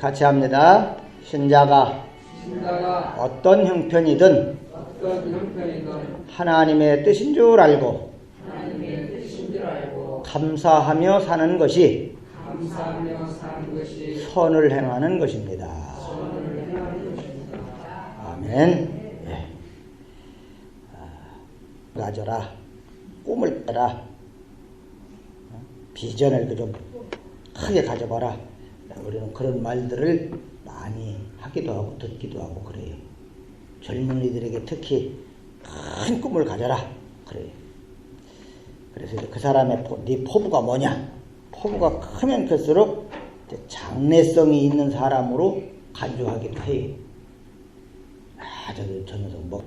같이 합니다. 신자가 어떤 형편이든 하나님의 뜻인 줄 알고 감사하며 사는 것이 선을 행하는 것입니다. 아멘. 예. 가져라. 꿈을 꿔라. 비전을 좀 크게 가져봐라. 우리는 그런 말들을 많이 하기도 하고 듣기도 하고 그래요. 젊은이들에게 특히 큰 꿈을 가져라 그래요. 그래서 그 사람의 네 포부가 뭐냐? 포부가 크면 클수록 장래성이 있는 사람으로 간주하기도 해요. 저 녀석 뭐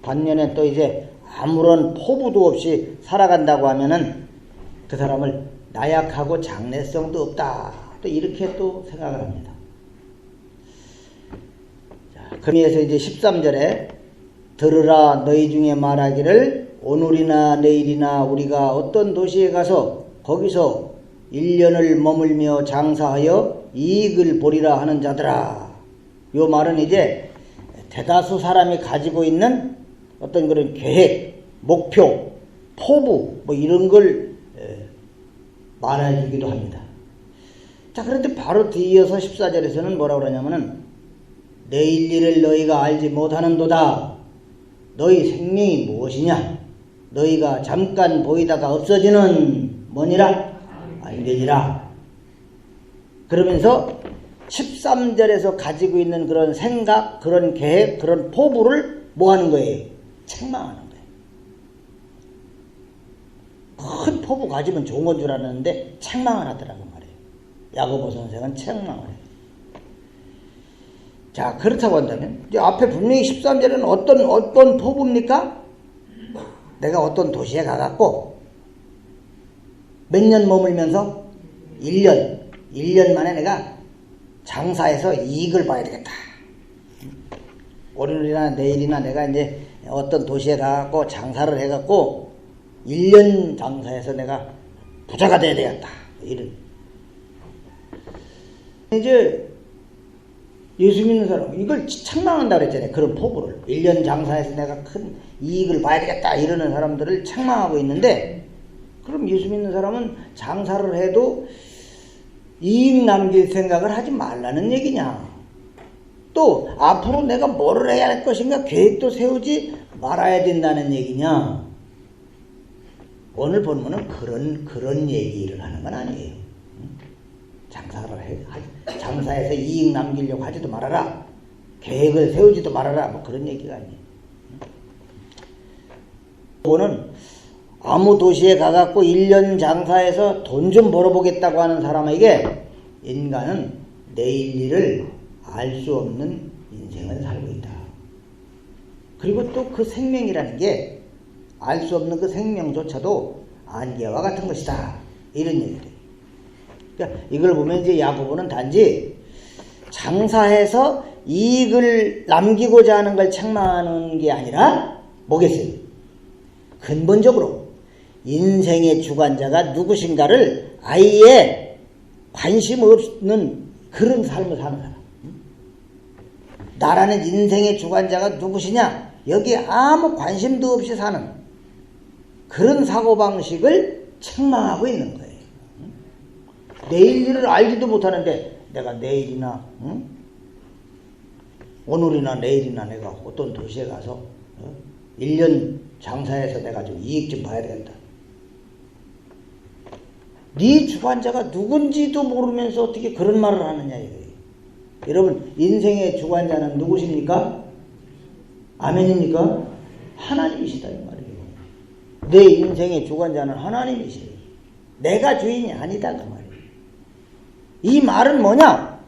반면에 또 이제 아무런 포부도 없이 살아간다고 하면은 그 사람을 나약하고 장래성도 없다. 또 이렇게 또 생각을 합니다. 자, 그러면서 이제 13절에 들으라 너희 중에 말하기를 오늘이나 내일이나 우리가 어떤 도시에 가서 거기서 1년을 머물며 장사하여 이익을 보리라 하는 자들아. 요 말은 이제 대다수 사람이 가지고 있는 어떤 그런 계획, 목표, 포부 뭐 이런 걸 말해주기도 합니다. 자, 그런데 바로 뒤이어서 14절에서는 뭐라고 그러냐면은 내일 일을 너희가 알지 못하는도다. 너희 생명이 무엇이냐? 너희가 잠깐 보이다가 없어지는 뭐니라? 안되니라. 그러면서 13절에서 가지고 있는 그런 생각, 그런 계획, 그런 포부를 뭐 하는 거예요? 책망하는 거예요. 큰 포부 가지면 좋은 건 줄 알았는데 책망을 하더라고 말이에요. 야고보 선생은 책망을 해요. 자, 그렇다고 한다면 이제 앞에 분명히 13절에는 어떤 포부입니까? 내가 어떤 도시에 가갖고 몇 년 머물면서 1년 만에 내가 장사해서 이익을 봐야 되겠다. 오늘이나 내일이나 내가 이제 어떤 도시에 가갖고 장사를 해갖고 1년 장사해서 내가 부자가 돼야 되겠다. 이런. 이제 예수 믿는 사람 이걸 책망한다 그랬잖아요. 그런 포부를 1년 장사해서 내가 큰 이익을 봐야 되겠다 이러는 사람들을 책망하고 있는데, 그럼 예수 믿는 사람은 장사를 해도 이익 남길 생각을 하지 말라는 얘기냐? 또 앞으로 내가 뭐를 해야 할 것인가 계획도 세우지 말아야 된다는 얘기냐? 오늘 본문은 그런 얘기를 하는 건 아니에요. 장사해서 이익 남기려고 하지도 말아라. 계획을 세우지도 말아라. 뭐 그런 얘기가 아니에요. 이거는 아무 도시에 가갖고 1년 장사해서 돈 좀 벌어보겠다고 하는 사람에게 인간은 내일 일을 알 수 없는 인생을 살고 있다. 그리고 또 그 생명이라는 게 알 수 없는 그 생명조차도 안개와 같은 것이다. 이런 얘기들. 그러니까 이걸 보면 이제 야고보는 단지 장사해서 이익을 남기고자 하는 걸 책망하는 게 아니라 뭐겠어요? 근본적으로 인생의 주관자가 누구신가를 아예 관심 없는 그런 삶을 사는 사람. 나라는 인생의 주관자가 누구시냐? 여기에 아무 관심도 없이 사는 그런 사고방식을 책망하고 있는 거예요. 내일 일을 알지도 못하는데 내가 내일이나 오늘이나 내일이나 내가 어떤 도시에 가서 1년 장사해서 내가 좀 이익 좀 봐야 되겠다. 네 주관자가 누군지도 모르면서 어떻게 그런 말을 하느냐 이거예요. 여러분, 인생의 주관자는 누구십니까? 아멘입니까? 하나님이시다 이 말이에요. 내 인생의 주관자는 하나님이시래요. 내가 주인이 아니다 그 말이에요. 이 말은 뭐냐?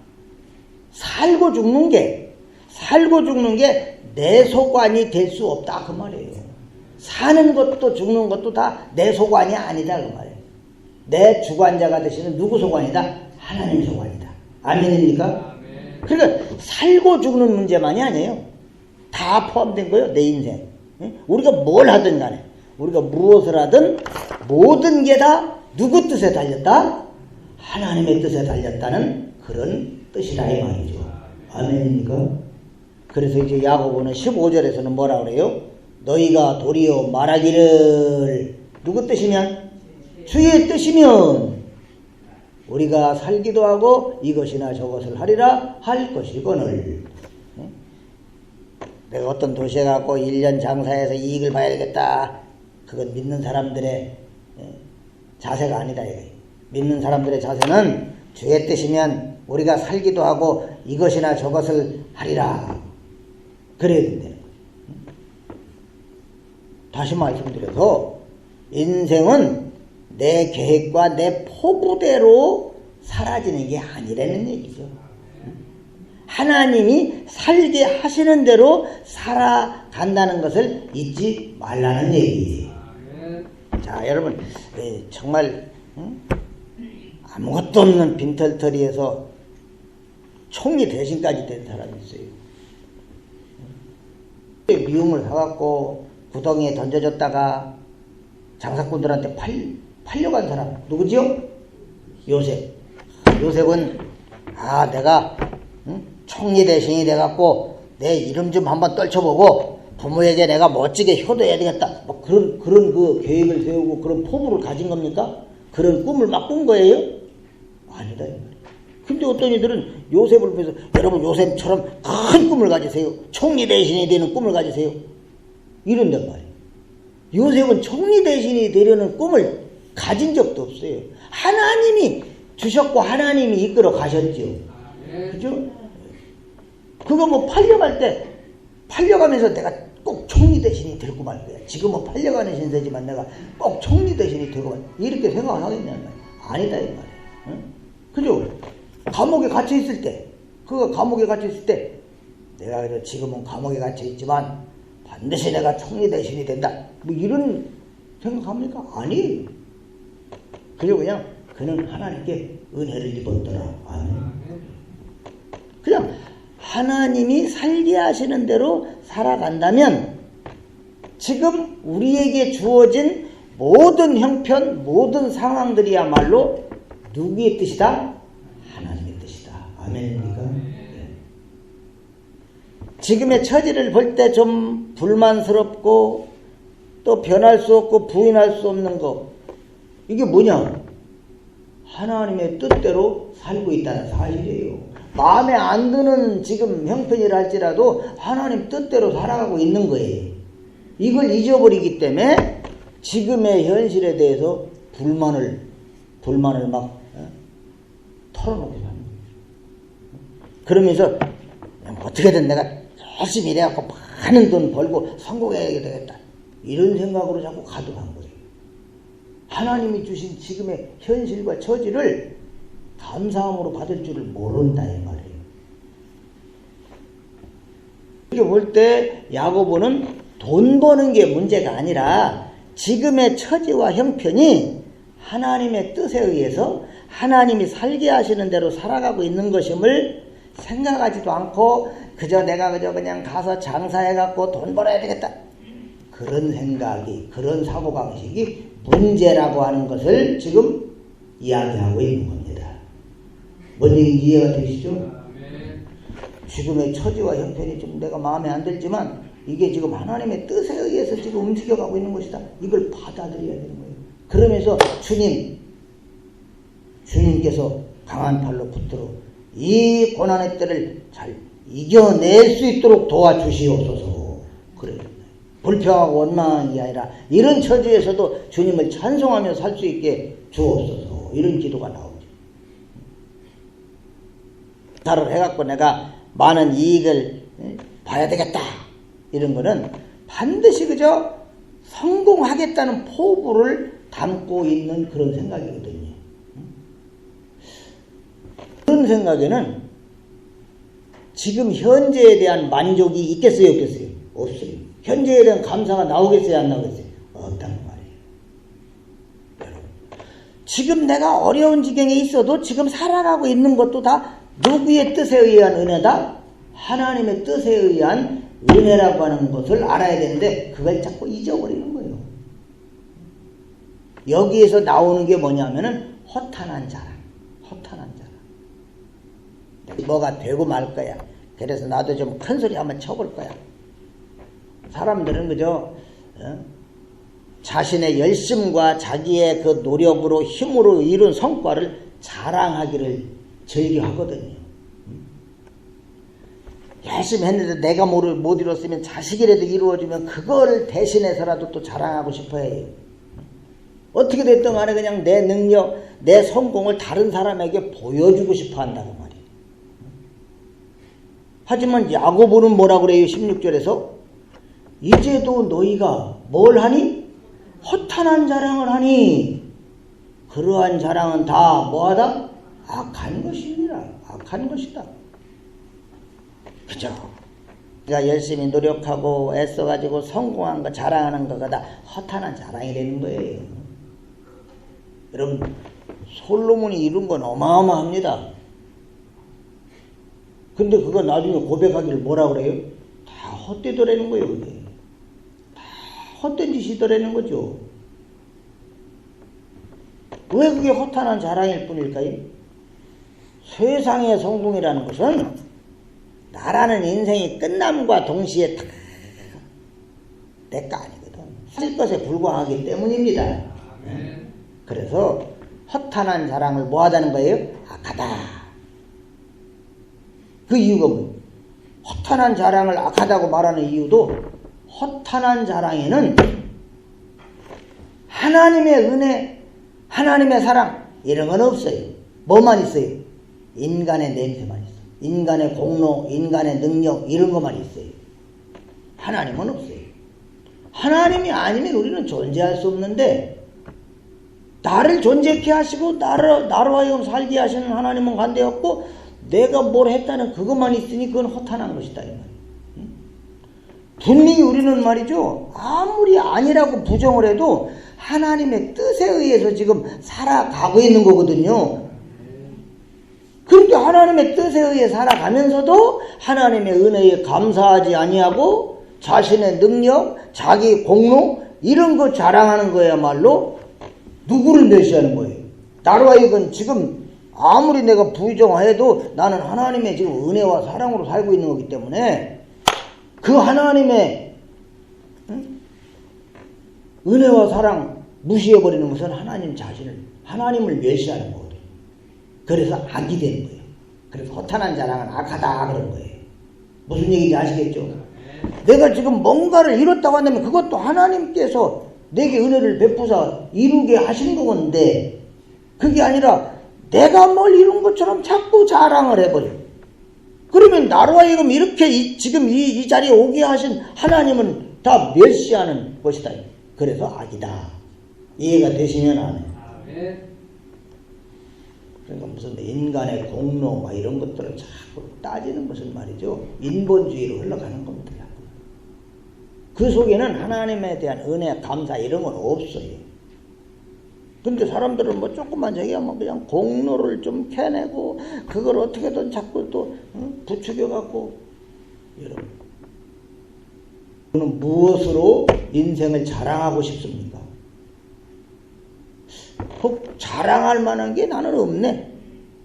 살고 죽는 게 내 소관이 될 수 없다 그 말이에요. 사는 것도 죽는 것도 다 내 소관이 아니다 그 말이에요. 내 주관자가 되시는 누구 소관이다? 하나님 소관이다. 아멘입니까? 아멘. 그러니까 살고 죽는 문제만이 아니에요. 다 포함된 거예요. 내 인생. 우리가 뭘 하든 간에 우리가 무엇을 하든 모든 게 다 누구 뜻에 달렸다? 하나님의 뜻에 달렸다는 그런 뜻이라 이 말이죠. 아멘입니까? 그래서 이제 야고보는 15절에서는 뭐라 그래요? 너희가 도리어 말하기를 누구 뜻이면? 주의 뜻이면 우리가 살기도 하고 이것이나 저것을 하리라 할 것이거늘. 내가 어떤 도시에 가고 1년 장사해서 이익을 봐야 되겠다. 그건 믿는 사람들의 자세가 아니다. 믿는 사람들의 자세는 주의 뜻이면 우리가 살기도 하고 이것이나 저것을 하리라. 그래야 된다는 거예요. 다시 말씀드려서 인생은 내 계획과 내 포부대로 사라지는 게 아니라는 얘기죠. 하나님이 살게 하시는 대로 살아간다는 것을 잊지 말라는 얘기예요. 자, 여러분, 정말 아무것도 없는 빈털터리에서 총리 대신까지 된 사람이 있어요. 미움을 사갖고 구덩이에 던져줬다가 장사꾼들한테 팔려간 사람 누구지요? 요셉. 요셉은 내가 총리 대신이 돼갖고 내 이름 좀 한번 떨쳐보고 부모에게 내가 멋지게 효도해야 되겠다. 뭐 그런 그 계획을 세우고 그런 포부를 가진 겁니까? 그런 꿈을 막 꾼 거예요? 아니다. 근데 어떤 이들은 요셉을 보면서 여러분 요셉처럼 큰 꿈을 가지세요. 총리 대신이 되는 꿈을 가지세요. 이런단 말이에요. 요셉은 총리 대신이 되려는 꿈을 가진 적도 없어요. 하나님이 주셨고 하나님이 이끌어 가셨죠. 그죠? 그거 뭐 팔려갈 때 팔려가면서 내가 꼭 총리 대신이 되고 말 거야. 지금은 팔려가는 신세지만 내가 꼭 총리 대신이 되고 말 이렇게 생각하겠냐는 말이야. 아니다 이 말이야. 응? 그죠? 감옥에 갇혀 있을 때 그거 감옥에 갇혀 있을 때 내가 지금은 감옥에 갇혀 있지만 반드시 내가 총리 대신이 된다. 뭐 이런 생각합니까? 아니에요. 그리고 그냥 그는 하나님께 은혜를 입었더라. 아멘. 그냥 하나님이 살게 하시는 대로 살아간다면 지금 우리에게 주어진 모든 형편, 모든 상황들이야말로 누구의 뜻이다? 하나님의 뜻이다. 아멘입니까? 네. 지금의 처지를 볼 때 좀 불만스럽고 또 변할 수 없고 부인할 수 없는 거 이게 뭐냐? 하나님의 뜻대로 살고 있다는 사실이에요. 마음에 안 드는 지금 형편이라 할지라도 하나님 뜻대로 살아가고 있는 거예요. 이걸 잊어버리기 때문에 지금의 현실에 대해서 불만을 막 털어놓고 사는 거예요. 그러면서 어떻게든 내가 열심히 일해갖고 많은 돈 벌고 성공해야 되겠다. 이런 생각으로 자꾸 가득한 거예요. 하나님이 주신 지금의 현실과 처지를 감사함으로 받을 줄을 모른다 이 말이에요. 이렇게 볼 때 야고보는 돈 버는 게 문제가 아니라 지금의 처지와 형편이 하나님의 뜻에 의해서 하나님이 살게 하시는 대로 살아가고 있는 것임을 생각하지도 않고 내가 그냥 가서 장사해갖고 돈 벌어야 되겠다. 그런 생각이, 그런 사고방식이 문제라고 하는 것을 지금 이야기하고 있는 겁니다. 뭔 얘기인지 이해가 되시죠? 지금의 처지와 형편이 좀 내가 마음에 안 들지만 이게 지금 하나님의 뜻에 의해서 지금 움직여가고 있는 것이다. 이걸 받아들여야 되는 거예요. 그러면서 주님께서 강한 팔로 붙들어 이 고난의 때를 잘 이겨낼 수 있도록 도와주시옵소서. 그래요. 불평하고 원망한 게 아니라 이런 처지에서도 주님을 찬송하며 살 수 있게 주옵소서. 이런 기도가 나오죠. 다를 해갖고 내가 많은 이익을 봐야 되겠다. 이런 거는 반드시 그저 성공하겠다는 포부를 담고 있는 그런 생각이거든요. 그런 생각에는 지금 현재에 대한 만족이 있겠어요, 없겠어요? 없어요. 현재에 대한 감사가 나오겠어요, 안 나오겠어요? 없다는 말이에요. 여러분, 지금 내가 어려운 지경에 있어도 지금 살아가고 있는 것도 다 누구의 뜻에 의한 은혜다? 하나님의 뜻에 의한 은혜라고 하는 것을 알아야 되는데 그걸 자꾸 잊어버리는 거예요. 여기에서 나오는 게 뭐냐면은 허탄한 자랑, 허탄한 자랑. 뭐가 되고 말 거야. 그래서 나도 좀 큰 소리 한번 쳐볼 거야. 사람들은 그저 자신의 열심과 자기의 그 노력으로 힘으로 이룬 성과를 자랑하기를 즐겨하거든요. 열심히 했는데 내가 못 이뤘으면 자식이라도 이루어주면 그거를 대신해서라도 또 자랑하고 싶어 해요. 어떻게 됐든 간에 그냥 내 능력, 내 성공을 다른 사람에게 보여주고 싶어 한다고 말이에요. 하지만 야고보는 뭐라 그래요? 16절에서 이제도 너희가 뭘 하니? 허탄한 자랑을 하니 그러한 자랑은 다 뭐하다? 악한 것이니라. 악한 것이다. 그죠? 내가 열심히 노력하고 애써가지고 성공한 거 자랑하는 거가 다 허탄한 자랑이 되는 거예요. 여러분 솔로몬이 이룬 건 어마어마합니다. 근데 그거 나중에 고백하기를 뭐라 그래요? 다 헛되더라는 거예요. 그게. 다 헛된 짓이더라는 거죠. 왜 그게 허탄한 자랑일 뿐일까요? 세상의 성공이라는 것은 나라는 인생이 끝남과 동시에 다 내가 아니거든. 할 것에 불과하기 때문입니다. 그래서 허탄한 자랑을 뭐하다는 거예요? 악하다. 그 이유가 뭐예요? 허탄한 자랑을 악하다고 말하는 이유도 허탄한 자랑에는 하나님의 은혜, 하나님의 사랑 이런 건 없어요. 뭐만 있어요? 인간의 냄새만 있어요. 인간의 공로, 인간의 능력 이런 것만 있어요. 하나님은 없어요. 하나님이 아니면 우리는 존재할 수 없는데 나를 존재케 하시고 나로 하여금 살게 하시는 하나님은 관대없고 내가 뭘 했다는 그것만 있으니 그건 허탄한 것이다 이 말이에요. 분명히 우리는 말이죠. 아무리 아니라고 부정을 해도 하나님의 뜻에 의해서 지금 살아가고 있는 거거든요. 그런데 하나님의 뜻에 의해 살아가면서도 하나님의 은혜에 감사하지 아니하고 자신의 능력, 자기 공로 이런 거 자랑하는 거야말로 누구를 멸시하는 거예요? 나로 하여금 지금 아무리 내가 부정해도 나는 하나님의 지금 은혜와 사랑으로 살고 있는 거기 때문에 그 하나님의 은혜와 사랑 무시해버리는 것은 하나님 자신을, 하나님을 멸시하는 거거든요. 그래서 악이 되는 거예요. 그래서 허탄한 자랑은 악하다 그런 거예요. 무슨 얘기인지 아시겠죠? 내가 지금 뭔가를 이뤘다고 한다면 그것도 하나님께서 내게 은혜를 베푸사 이루게 하신 건데 그게 아니라 내가 뭘 이룬 것처럼 자꾸 자랑을 해버려. 그러면 나로 하여금 이렇게 지금 이 자리에 오게 하신 하나님은 다 멸시하는 것이다. 그래서 악이다. 이해가 되시면 안 해요. 그러니까 무슨 인간의 공로 막 이런 것들을 자꾸 따지는 것은 말이죠. 인본주의로 흘러가는 겁니다. 그 속에는 하나님에 대한 은혜, 감사 이런 건 없어요. 근데 사람들은 뭐 조금만 저기하면 그냥 공로를 좀 캐내고 그걸 어떻게든 자꾸 또 부추겨갖고 여러분 저는 무엇으로 인생을 자랑하고 싶습니까? 자랑할 만한 게 나는 없네.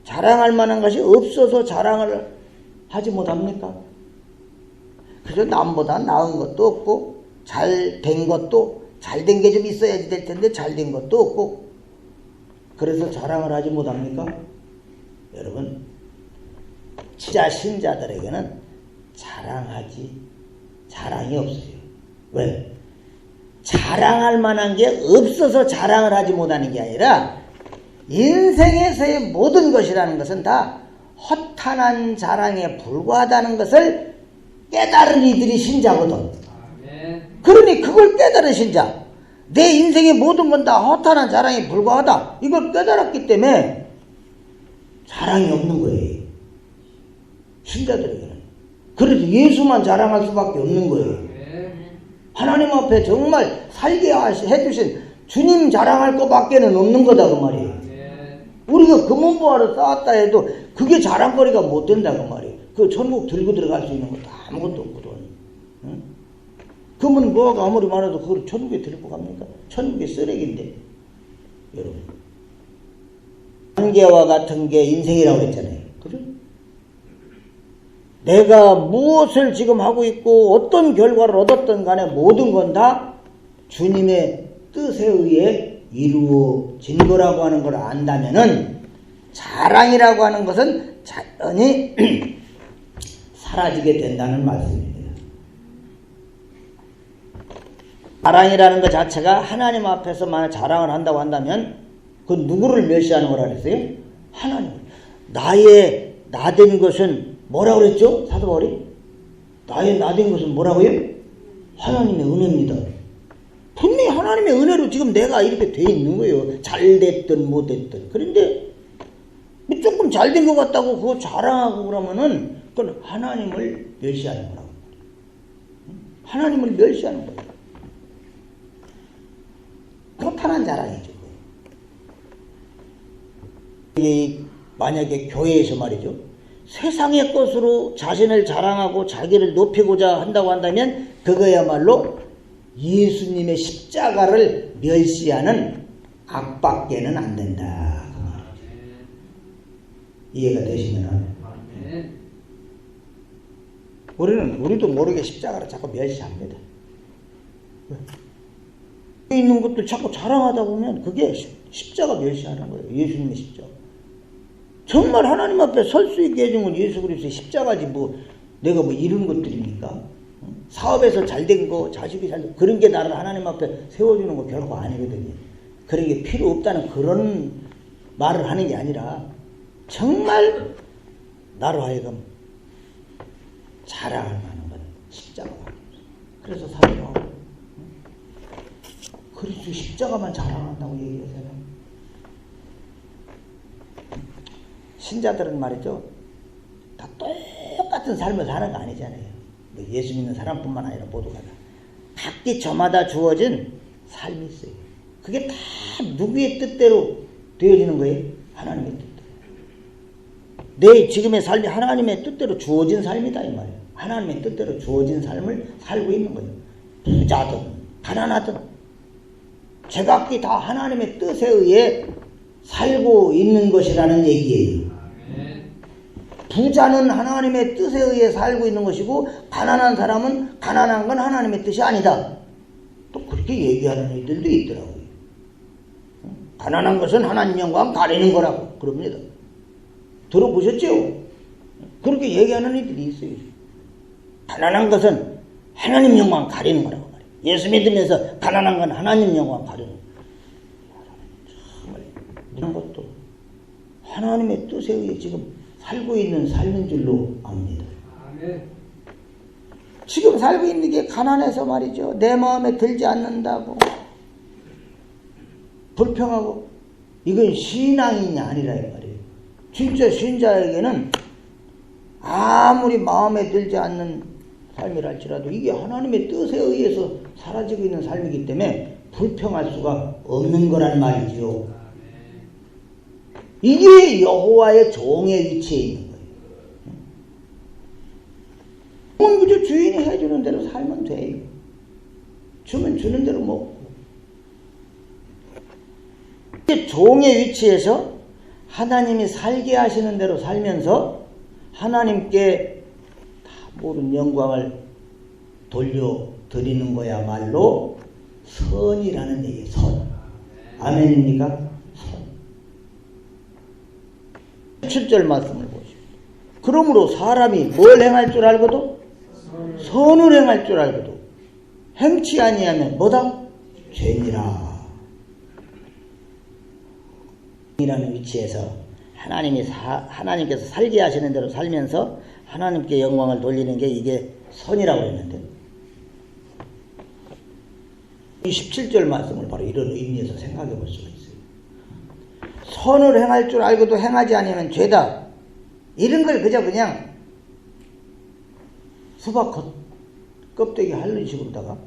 자랑할 만한 것이 없어서 자랑을 하지 못합니까? 그래서 남보다 나은 것도 없고 잘 된 것도 잘 된 게 좀 있어야지 될 텐데 잘 된 것도 없고 그래서 자랑을 하지 못합니까? 여러분 진짜 신자들에게는 자랑이 없어요. 왜? 자랑할 만한 게 없어서 자랑을 하지 못하는 게 아니라 인생에서의 모든 것이라는 것은 다 허탄한 자랑에 불과하다는 것을 깨달은 이들이 신자거든. 그러니 그걸 깨달은 신자, 내 인생의 모든 건 다 허탄한 자랑에 불과하다 이걸 깨달았기 때문에 자랑이 없는 거예요. 신자들에게는. 그래서 예수만 자랑할 수밖에 없는 거예요. 하나님 앞에 정말 살게 해주신 주님 자랑할 것밖에는 없는 거다 그 말이에요. 우리가 금은보화를 쌓았다 해도 그게 자랑거리가 못 된다 그 말이에요. 그 천국 들고 들어갈 수 있는 것도 아무것도 없거든. 응? 금은보화가 아무리 많아도 그걸 천국에 들고 갑니까? 천국의 쓰레기인데 여러분. 관계와 같은 게 인생이라고 했잖아요. 그죠? 내가 무엇을 지금 하고 있고 어떤 결과를 얻었든 간에 모든 건 다 주님의 뜻에 의해 이루어진 거라고 하는 걸 안다면은 자랑이라고 하는 것은 자연히 사라지게 된다는 말씀입니다. 자랑이라는 것 자체가 하나님 앞에서 만약 자랑을 한다고 한다면 그 누구를 멸시하는 거라 그랬어요? 하나님. 나된 것은 뭐라고 그랬죠? 사도 바울이? 나된 것은 뭐라고요? 하나님의 은혜입니다. 분명히 하나님의 은혜로 지금 내가 이렇게 돼 있는 거예요. 잘 됐든 못 됐든. 그런데 조금 잘 된 것 같다고 그거 자랑하고 그러면은 그건 하나님을 멸시하는 거라고. 하나님을 멸시하는 거예요. 허탄한 자랑이죠. 이게 만약에 교회에서 말이죠. 세상의 것으로 자신을 자랑하고 자기를 높이고자 한다고 한다면 그거야말로 예수님의 십자가를 멸시하는 악밖에는 안 된다. 그 말이죠. 이해가 되시면 우리도 모르게 십자가를 자꾸 멸시합니다. 있는 것도 자꾸 자랑하다 보면 그게 십자가 멸시하는 거예요. 예수님의 십자가. 정말 하나님 앞에 설 수 있게 해준 건 예수 그리스도의 십자가지 내가 이런 것들입니까? 사업에서 잘된 거, 자식이 잘된 거 그런 게 나를 하나님 앞에 세워주는 거 결코 아니거든요. 그런 게 필요 없다는 그런 말을 하는 게 아니라 정말 나로 하여금 자랑을 하는 건 십자가. 그래서 사도가 그리스도 십자가만 자랑한다고 얘기하잖아요. 신자들은 말이죠. 다 똑같은 삶을 사는 거 아니잖아요. 예수 믿는 사람뿐만 아니라 모두가 다. 각기 저마다 주어진 삶이 있어요. 그게 다 누구의 뜻대로 되어지는 거예요? 하나님의 뜻대로. 내 지금의 삶이 하나님의 뜻대로 주어진 삶이다 이 말이에요. 하나님의 뜻대로 주어진 삶을 살고 있는 거예요. 부자든 가난하든 제각기 다 하나님의 뜻에 의해 살고 있는 것이라는 얘기예요. 부자는 하나님의 뜻에 의해 살고 있는 것이고 가난한 사람은 가난한 건 하나님의 뜻이 아니다. 또 그렇게 얘기하는 이들도 있더라고요. 가난한 것은 하나님 영광 가리는 거라고 그럽니다. 들어보셨죠? 그렇게 얘기하는 이들이 있어요. 가난한 것은 하나님 영광 가리는 거라고 말이에요. 예수 믿으면서 가난한 건 하나님 영광 가리는 거예요. 정말 이런 것도 하나님의 뜻에 의해 지금 살고 있는 삶인 줄로 압니다. 지금 살고 있는 게 가난해서 말이죠. 내 마음에 들지 않는다고 불평하고 이건 신앙이 아니라 이 말이에요. 진짜 신자에게는 아무리 마음에 들지 않는 삶이랄지라도 이게 하나님의 뜻에 의해서 사라지고 있는 삶이기 때문에 불평할 수가 없는 거란 말이죠. 이게 여호와의 종의 위치에 있는 거예요. 그저 주인이 해주는 대로 살면 돼요. 주면 주는 대로 먹고. 종의 위치에서 하나님이 살게 하시는 대로 살면서 하나님께 다 모든 영광을 돌려드리는 거야말로 선이라는 얘기예요. 선. 아멘입니까? 7절 말씀을 보시오. 그러므로 사람이 뭘 행할 줄 알고도 선을 행할 줄 알고도 행치 아니하면 뭐다? 죄니라. 이라는 위치에서 하나님께서 살게 하시는 대로 살면서 하나님께 영광을 돌리는 게 이게 선이라고 했는데 이 17절 말씀을 바로 이런 의미에서 생각해 볼 수가 있어요. 선을 행할 줄 알고도 행하지 않으면 죄다. 이런 걸 그냥 수박 껍데기 핥는 식으로다가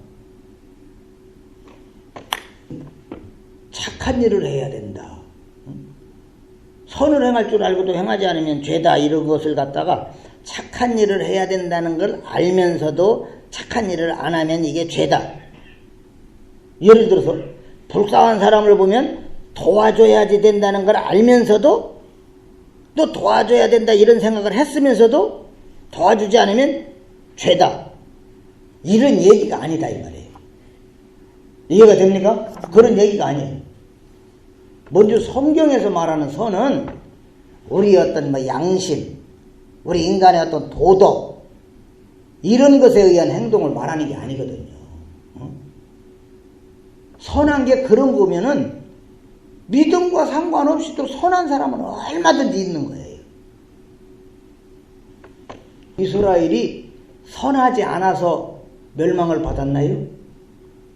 착한 일을 해야 된다. 선을 행할 줄 알고도 행하지 않으면 죄다. 이런 것을 갖다가 착한 일을 해야 된다는 걸 알면서도 착한 일을 안 하면 이게 죄다. 예를 들어서 불쌍한 사람을 보면 도와줘야지 된다는 걸 알면서도 또 도와줘야 된다 이런 생각을 했으면서도 도와주지 않으면 죄다. 이런 얘기가 아니다 이 말이에요. 이해가 됩니까? 그런 얘기가 아니에요. 먼저 성경에서 말하는 선은 우리 어떤 양심, 우리 인간의 어떤 도덕 이런 것에 의한 행동을 말하는 게 아니거든요. 선한 게 그런 거면은 믿음과 상관없이 또 선한 사람은 얼마든지 있는 거예요. 이스라엘이 선하지 않아서 멸망을 받았나요?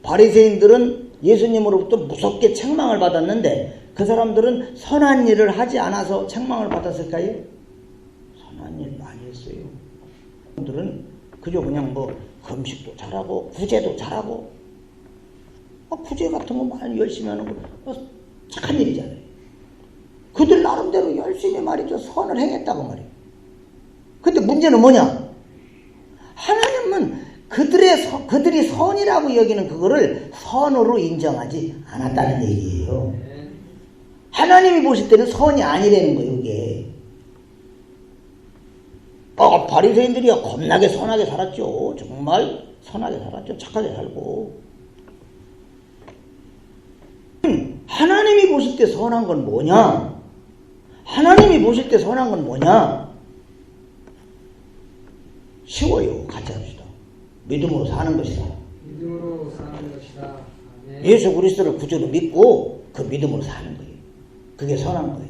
바리새인들은 예수님으로부터 무섭게 책망을 받았는데 그 사람들은 선한 일을 하지 않아서 책망을 받았을까요? 선한 일 많이 했어요. 사람들은 그저 그냥 금식도 잘하고 구제도 잘하고 구제 같은 거 많이 열심히 하는 거 착한 일이잖아요. 그들 나름대로 열심히 말이죠. 선을 행했다고 말이에요. 근데 문제는 뭐냐? 하나님은 그들이 선이라고 여기는 그거를 선으로 인정하지 않았다는 얘기예요. 하나님이 보실 때는 선이 아니라는 거예요, 이게. 바리새인들이야 겁나게 선하게 살았죠. 정말 선하게 살았죠. 착하게 살고. 하나님이 보실 때 선한 건 뭐냐? 하나님이 보실 때 선한 건 뭐냐? 쉬워요. 같이 합시다. 믿음으로 사는 것이다. 믿음으로 사는 것이다. 아멘. 예수 그리스도를 구주로 믿고 그 믿음으로 사는 거예요. 그게 선한 거예요.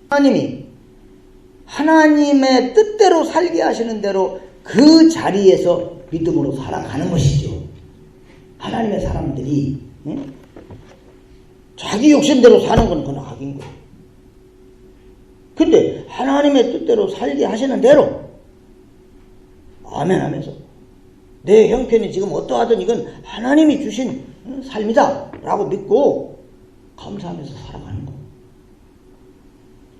하나님이 하나님의 뜻대로 살게 하시는 대로 그 자리에서 믿음으로 살아가는 것이죠. 하나님의 사람들이 자기 욕심대로 사는 건 그건 악인 거예요. 근데 하나님의 뜻대로 살게 하시는 대로 아멘 하면서 내 형편이 지금 어떠하든 이건 하나님이 주신 삶이다 라고 믿고 감사하면서 살아가는 거예요.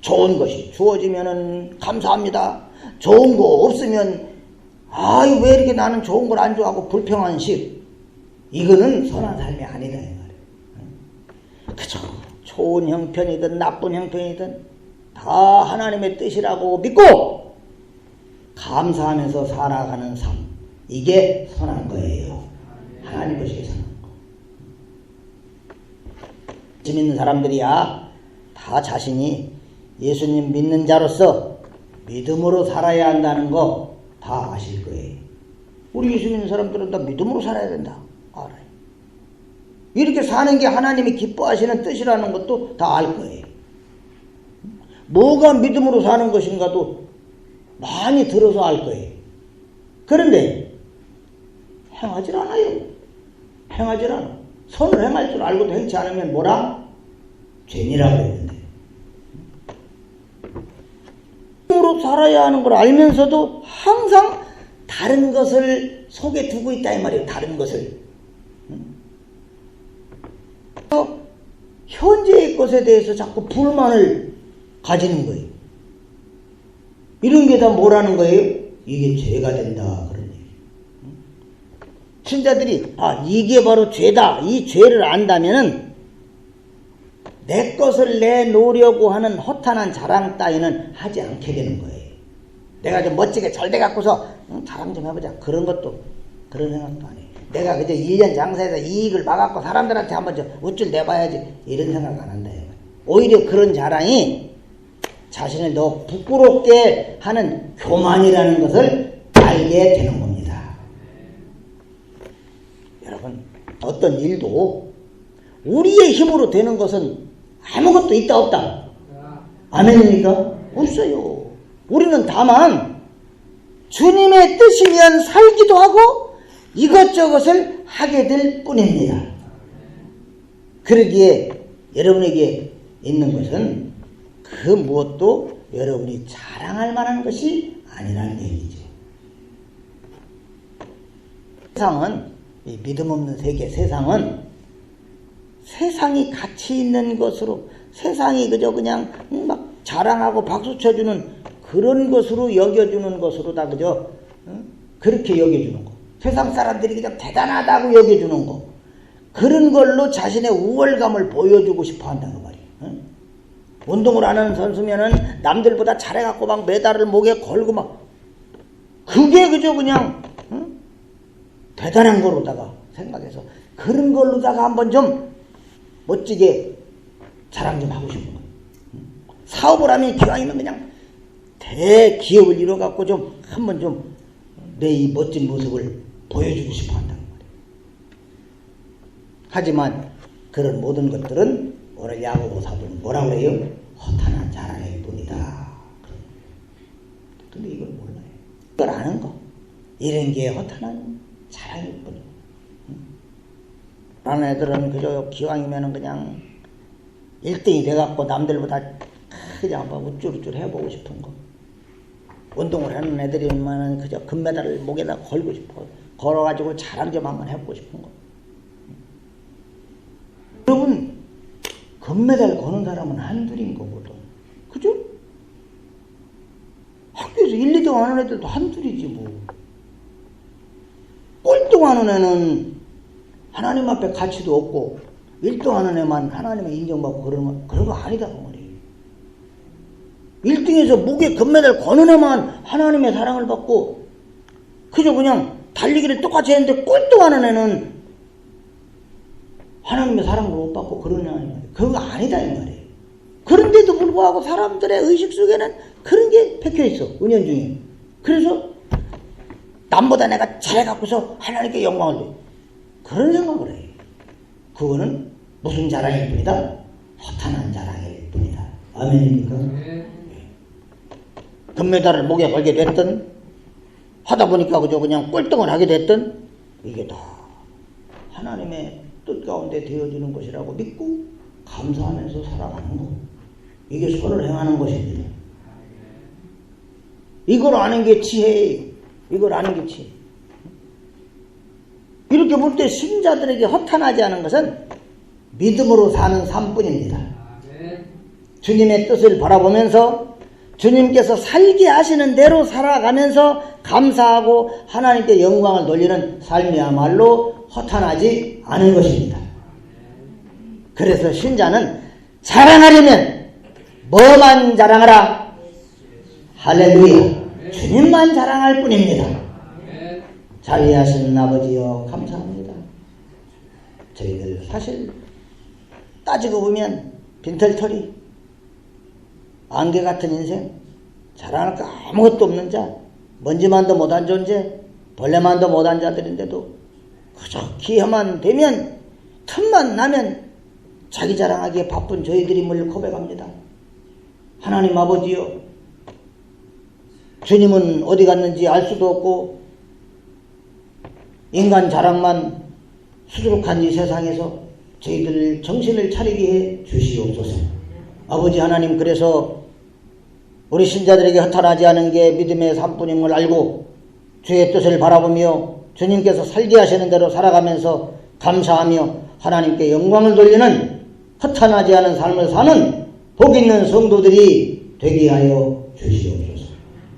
좋은 것이 주어지면은 감사합니다. 좋은 거 없으면 아유 왜 이렇게 나는 좋은 걸 안 좋아하고 불평한 식, 이거는 선한 삶이 아니다 이 말이에요. 그죠? 좋은 형편이든 나쁜 형편이든 다 하나님의 뜻이라고 믿고 감사하면서 살아가는 삶, 이게 선한 거예요. 하나님 것이 선한 거. 믿는 사람들이야 다 자신이 예수님 믿는 자로서 믿음으로 살아야 한다는 거 다 아실 거예요. 우리 예수 믿는 사람들은 다 믿음으로 살아야 된다. 알아요. 이렇게 사는 게 하나님이 기뻐하시는 뜻이라는 것도 다 알 거예요. 뭐가 믿음으로 사는 것인가도 많이 들어서 알 거예요. 그런데 행하질 않아요. 행하질 않아. 선을 행할 줄 알고도 행치 않으면 뭐라? 죄니라고 했는데. 믿음으로 살아야 하는 걸 알면서도 항상 다른 것을 속에 두고 있다 이 말이에요. 다른 것을. 현재의 것에 대해서 자꾸 불만을 가지는 거예요. 이런 게 다 뭐라는 거예요? 이게 죄가 된다 그런 얘기예요. 신자들이 이게 바로 죄다, 이 죄를 안다면은 내 것을 내놓으려고 하는 허탄한 자랑 따위는 하지 않게 되는 거예요. 내가 좀 멋지게 잘 돼갖고서 자랑 좀 해보자, 그런 것도, 그런 생각도 안 해요. 내가 그저 1년 장사해서 이익을 봐갖고 사람들한테 한번 좀 우쭐 내봐야지, 이런 생각 안 한다. 오히려 그런 자랑이 자신을 더 부끄럽게 하는 교만이라는 것을 알게 되는 겁니다. 여러분, 어떤 일도 우리의 힘으로 되는 것은 아무것도 있다 없다? 아멘입니까? 없어요. 우리는 다만 주님의 뜻이면 살기도 하고 이것저것을 하게 될 뿐입니다. 그러기에 여러분에게 있는 것은 그 무엇도 여러분이 자랑할 만한 것이 아니라는 얘기죠. 세상은, 이 믿음 없는 세계 세상은 세상이 가치 있는 것으로, 세상이 그저 그냥 막 자랑하고 박수 쳐주는 그런 것으로 여겨주는 것으로 다 그저 그렇게 여겨주는 거. 세상 사람들이 그냥 대단하다고 여겨주는 거. 그런 걸로 자신의 우월감을 보여주고 싶어 한다는 말이에요. 응? 운동을 하는 선수면은 남들보다 잘해갖고 막 메달을 목에 걸고 막 그게 그저 그냥 응? 대단한 거로다가 생각해서 그런 걸로다가 한번 좀 멋지게 자랑 좀 하고 싶은 거예요. 사업을 하면 기왕이면 그냥 대기업을 이뤄갖고 좀 한번 좀 내 이 멋진 모습을 보여주고 싶어 한다는 말이에요. 하지만 그런 모든 것들은 오늘 야고보사도는 뭐라고 그래요? 허탄한 자랑일 뿐이다. 근데 이걸 몰라요. 이걸 아는 거. 이런 게 허탄한 자랑일 뿐이에요. 라는 애들은 그저 기왕이면은 그냥 1등이 돼갖고 남들보다 그냥 한번 우쭐우쭐 해보고 싶은 거. 운동을 하는 애들이면은 그저 금메달을 목에다 걸고 싶어. 걸어가지고 자랑 좀 한번 해보고 싶은 거. 여러분, 금메달 거는 사람은 한둘인 거거든. 그죠? 학교에서 1, 2등 하는 애들도 한둘이지 뭐. 꼴등 하는 애는 하나님 앞에 가치도 없고 1등 하는 애만 하나님의 인정받고 그런 거 아니다 그 말이에요. 1등에서 목에 금메달 거는 애만 하나님의 사랑을 받고 그저 그냥 달리기를 똑같이 했는데 꼴등 하는 애는 하나님의 사랑을 못 받고 그런 애 아니에요. 그거 아니다 이 말이에요. 그런데도 불구하고 사람들의 의식 속에는 그런 게 박혀있어. 은연중에. 그래서 남보다 내가 잘해갖고서 하나님께 영광을 줘. 그런 생각을 해요. 그거는 무슨 자랑일 뿐이다? 허탄한 자랑일 뿐이다. 아멘입니까? 네. 금메달을 목에 걸게 됐든 하다 보니까 그저 그냥 꼴등을 하게 됐든 이게 다 하나님의 뜻 가운데 되어지는 것이라고 믿고 감사하면서 살아가는 거. 이게 선을 행하는 것입니다. 이걸 아는 게 지혜예요. 이걸 아는 게 지혜. 이렇게 볼 때 신자들에게 허탄하지 않은 것은 믿음으로 사는 삶뿐입니다. 주님의 뜻을 바라보면서 주님께서 살게 하시는 대로 살아가면서 감사하고 하나님께 영광을 돌리는 삶이야말로 허탄하지 않은 것입니다. 그래서 신자는 자랑하려면 뭐만 자랑하라? 할렐루야. 주님만 자랑할 뿐입니다. 자비하신 아버지여 감사합니다. 저희들 사실 따지고 보면 빈털터리 안개 같은 인생, 자랑할 거 아무것도 없는 자, 먼지만도 못한 존재, 벌레만도 못한 자들인데도 그저 기회만 되면 틈만 나면 자기 자랑하기에 바쁜 저희들임을 고백합니다. 하나님 아버지요, 주님은 어디 갔는지 알 수도 없고 인간 자랑만 수두룩한 이 세상에서 저희들 정신을 차리게 해 주시옵소서. 아버지 하나님, 그래서 우리 신자들에게 허탄하지 않은 게 믿음의 삶뿐임을 알고 주의 뜻을 바라보며 주님께서 살게 하시는 대로 살아가면서 감사하며 하나님께 영광을 돌리는 허탄하지 않은 삶을 사는 복 있는 성도들이 되게 하여 주시옵소서.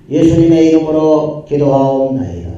예수님의 이름으로 기도하옵나이다.